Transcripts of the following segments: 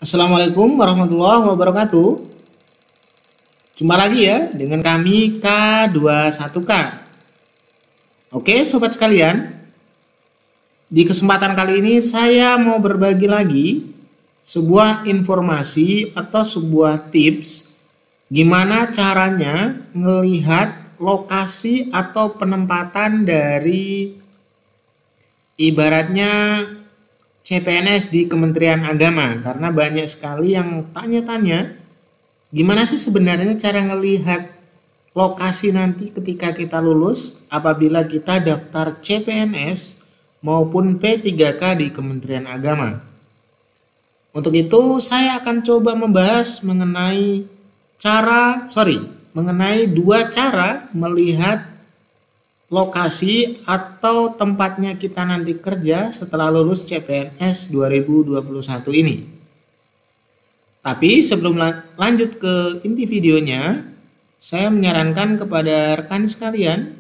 Assalamualaikum warahmatullahi wabarakatuh. Jumpa lagi ya dengan kami K21K. Oke sobat sekalian, di kesempatan kali ini saya mau berbagi lagi sebuah informasi atau sebuah tips gimana caranya melihat lokasi atau penempatan dari ibaratnya CPNS di Kementerian Agama, karena banyak sekali yang tanya-tanya gimana sih sebenarnya cara ngelihat lokasi nanti ketika kita lulus apabila kita daftar CPNS maupun P3K di Kementerian Agama. Untuk itu saya akan coba membahas mengenai dua cara melihat lokasi atau tempatnya kita nanti kerja setelah lulus CPNS 2021 ini. Tapi sebelum lanjut ke inti videonya, saya menyarankan kepada rekan sekalian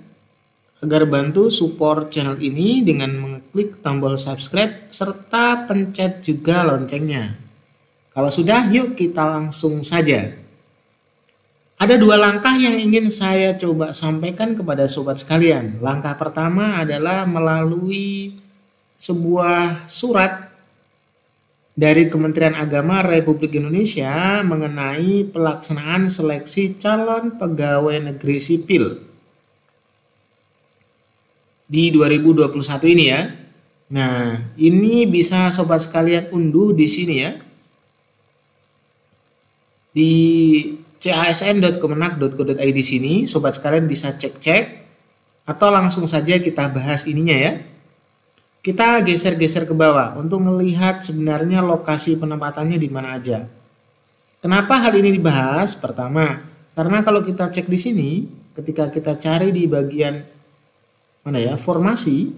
agar bantu support channel ini dengan mengklik tombol subscribe serta pencet juga loncengnya. Kalau sudah, yuk kita langsung saja. Ada dua langkah yang ingin saya coba sampaikan kepada sobat sekalian. Langkah pertama adalah melalui sebuah surat dari Kementerian Agama Republik Indonesia mengenai pelaksanaan seleksi calon pegawai negeri sipil di 2021 ini ya. Nah, ini bisa sobat sekalian unduh di sini ya. Di casn.kemenak.go.id sini sobat sekalian bisa cek-cek atau langsung saja kita bahas ininya ya. Kita geser-geser ke bawah untuk melihat sebenarnya lokasi penempatannya di mana aja. Kenapa hal ini dibahas? Pertama, karena kalau kita cek di sini, ketika kita cari di bagian formasi,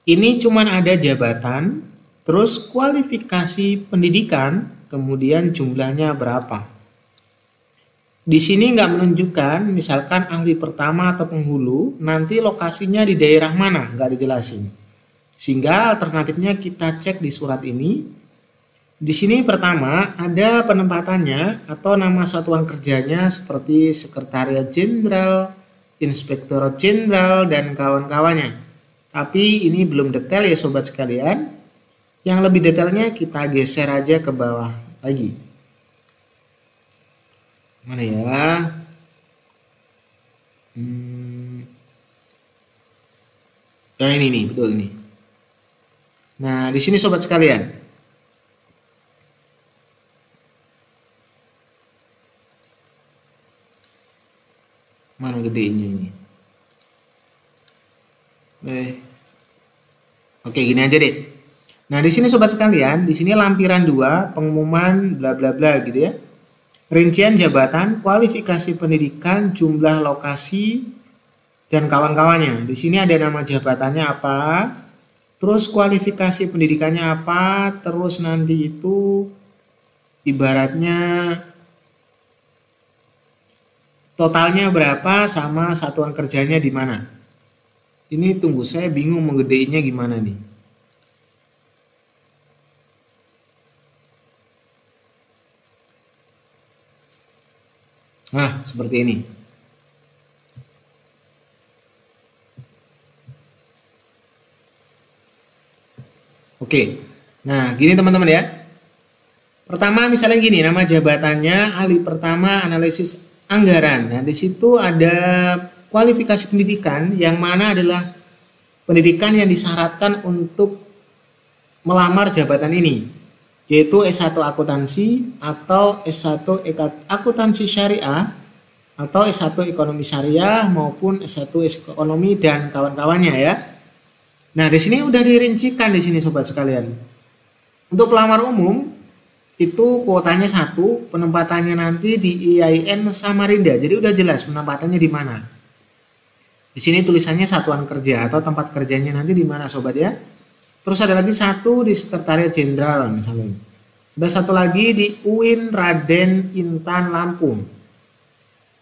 ini cuman ada jabatan, terus kualifikasi pendidikan, kemudian jumlahnya berapa. Di sini nggak menunjukkan misalkan ahli pertama atau penghulu nanti lokasinya di daerah mana, nggak dijelasin. Sehingga alternatifnya kita cek di surat ini. Di sini pertama ada penempatannya atau nama satuan kerjanya seperti Sekretariat Jenderal, Inspektorat Jenderal dan kawan-kawannya. Tapi ini belum detail ya sobat sekalian. Yang lebih detailnya kita geser aja ke bawah lagi. Mana ya? Nah ini nih, betul ini. Nah di sini sobat sekalian, mana gedenya ini? Oke gini aja deh. Nah di sini sobat sekalian, di sini lampiran 2 pengumuman bla bla bla gitu ya. Rincian jabatan, kualifikasi pendidikan, jumlah lokasi, dan kawan-kawannya. Di sini ada nama jabatannya apa, terus kualifikasi pendidikannya apa, terus nanti itu ibaratnya totalnya berapa sama satuan kerjanya di mana. Ini tunggu, saya bingung menggedeinya gimana nih. Nah, seperti ini. Oke. Nah, gini teman-teman ya. Pertama misalnya gini, nama jabatannya ahli pertama analisis anggaran. Nah, di situ ada kualifikasi pendidikan yang mana adalah pendidikan yang disyaratkan untuk melamar jabatan ini, yaitu S1 akuntansi atau S1 akuntansi syariah atau S1 ekonomi syariah maupun S1 ekonomi dan kawan-kawannya ya. Nah, di sini udah dirincikan di sini sobat sekalian. Untuk pelamar umum itu kuotanya 1, penempatannya nanti di IAIN Samarinda. Jadi udah jelas penempatannya di mana. Di sini tulisannya satuan kerja atau tempat kerjanya nanti di mana sobat ya. Terus ada lagi 1 di Sekretariat Jenderal misalnya. Ada 1 lagi di UIN Raden Intan Lampung.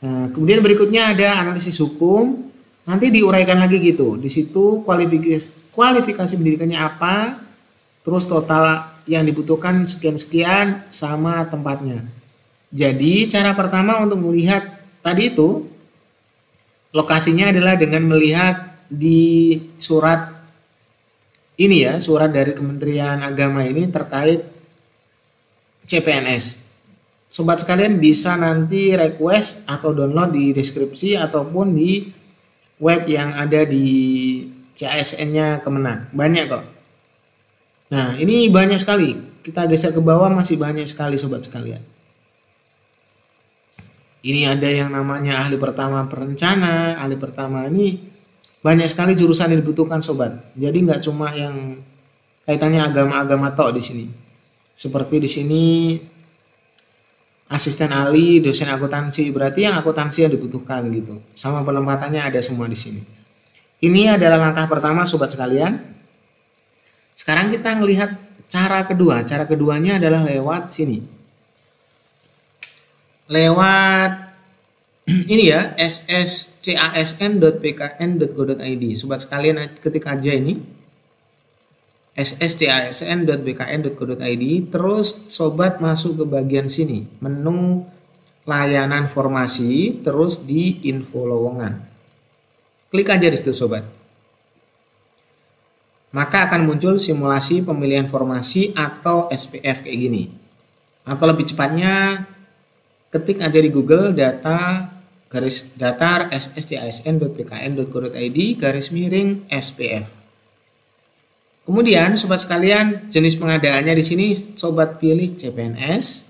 Nah, kemudian berikutnya ada analisis hukum. Nanti diuraikan lagi gitu. Di situ kualifikasi pendidikannya apa, terus total yang dibutuhkan sekian-sekian sama tempatnya. Jadi cara pertama untuk melihat tadi itu lokasinya adalah dengan melihat di surat ini ya, surat dari Kementerian Agama ini terkait CPNS. Sobat sekalian bisa nanti request atau download di deskripsi ataupun di web yang ada di CASN-nya Kemenag. Banyak kok. Nah, ini banyak sekali. Kita geser ke bawah masih banyak sekali sobat sekalian. Ini ada yang namanya ahli pertama perencana, ahli pertama ini banyak sekali jurusan yang dibutuhkan sobat. Jadi nggak cuma yang kaitannya agama-agama tok di sini. Seperti di sini asisten ahli, dosen akuntansi, berarti yang akuntansi yang dibutuhkan gitu. Sama penempatannya ada semua di sini. Ini adalah langkah pertama sobat sekalian. Sekarang kita melihat cara kedua. Cara keduanya adalah lewat sini. Lewat ini ya, sscasn.bkn.go.id. Sobat sekalian ketik aja ini sscasn.bkn.go.id, terus sobat masuk ke bagian sini, menu layanan formasi, terus di info lowongan. Klik aja di situ sobat. Maka akan muncul simulasi pemilihan formasi atau SPF kayak gini. Atau lebih cepatnya ketik aja di Google data datar sscasn.bkn.go.id /SPF. Kemudian sobat sekalian, jenis pengadaannya di sini sobat pilih CPNS,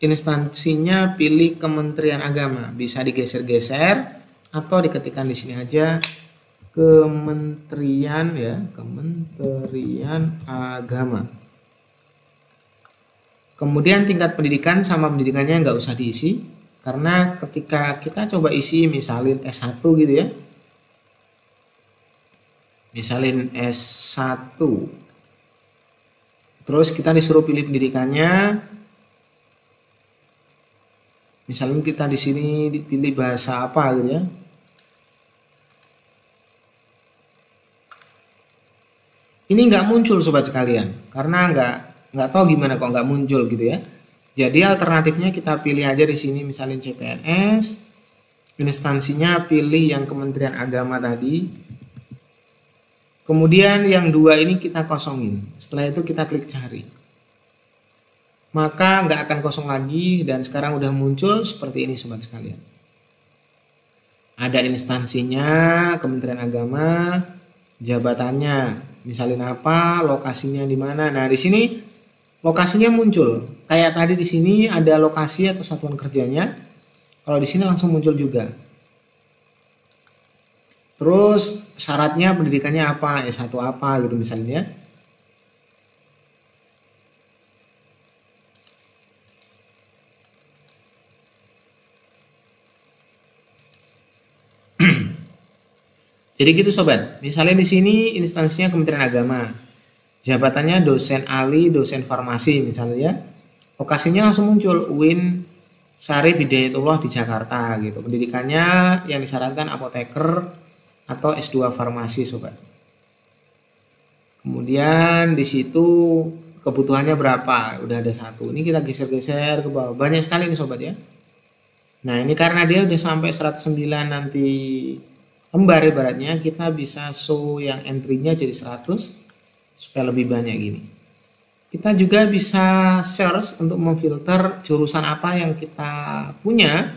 instansinya pilih Kementerian Agama, bisa digeser-geser atau diketikkan di sini aja Kementerian ya, Kementerian Agama. Kemudian tingkat pendidikan sama pendidikannya nggak usah diisi, karena ketika kita coba isi misalin S1 gitu ya, misalin S1, terus kita disuruh pilih pendidikannya, misalnya kita di sini dipilih bahasa apa gitu ya, ini nggak muncul sobat sekalian, karena nggak tahu gimana kok nggak muncul gitu ya. Jadi alternatifnya kita pilih aja di sini, misalnya CPNS, instansinya pilih yang Kementerian Agama tadi. Kemudian yang dua ini kita kosongin. Setelah itu kita klik cari. Maka nggak akan kosong lagi dan sekarang udah muncul seperti ini sobat sekalian. Ada instansinya Kementerian Agama, jabatannya, misalnya apa, lokasinya di mana. Nah, di sini lokasinya muncul. Kayak tadi di sini ada lokasi atau satuan kerjanya. Kalau di sini langsung muncul juga. Terus syaratnya pendidikannya apa, S1 apa gitu misalnya. Jadi gitu sobat. Misalnya di sini instansinya Kementerian Agama. Jabatannya dosen ahli, dosen farmasi misalnya ya. Lokasinya langsung muncul UIN Syarif Hidayatullah di Jakarta gitu. Pendidikannya yang disyaratkan apoteker atau S2 farmasi sobat. Kemudian di situ kebutuhannya berapa? Udah ada satu. Ini kita geser-geser ke bawah. Banyak sekali nih sobat ya. Nah, ini karena dia udah sampai 109 nanti lembar ibaratnya, kita bisa show yang entry-nya jadi 100 supaya lebih banyak gini. Kita juga bisa search untuk memfilter jurusan apa yang kita punya.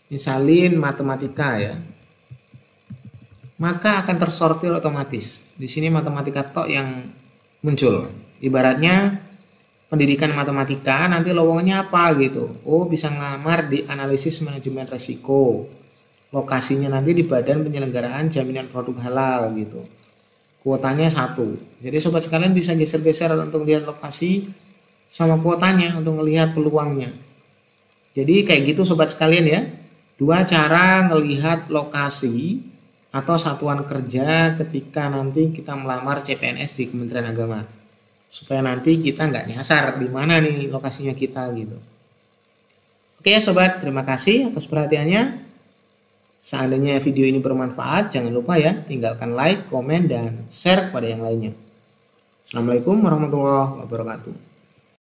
Misalin matematika ya. Maka akan tersortir otomatis. Di sini matematika tok yang muncul. Ibaratnya pendidikan matematika nanti lowongannya apa gitu. Oh, bisa ngelamar di analisis manajemen resiko. Lokasinya nanti di Badan Penyelenggaraan Jaminan Produk Halal gitu. Kuotanya 1. Jadi sobat sekalian bisa geser-geser untuk lihat lokasi sama kuotanya untuk melihat peluangnya. Jadi kayak gitu sobat sekalian ya. Dua cara ngelihat lokasi atau satuan kerja ketika nanti kita melamar CPNS di Kementerian Agama, supaya nanti kita nggak nyasar di mana nih lokasinya kita gitu. Oke ya sobat, terima kasih atas perhatiannya. Seandainya video ini bermanfaat, jangan lupa ya tinggalkan like, komen, dan share kepada yang lainnya. Assalamualaikum warahmatullahi wabarakatuh.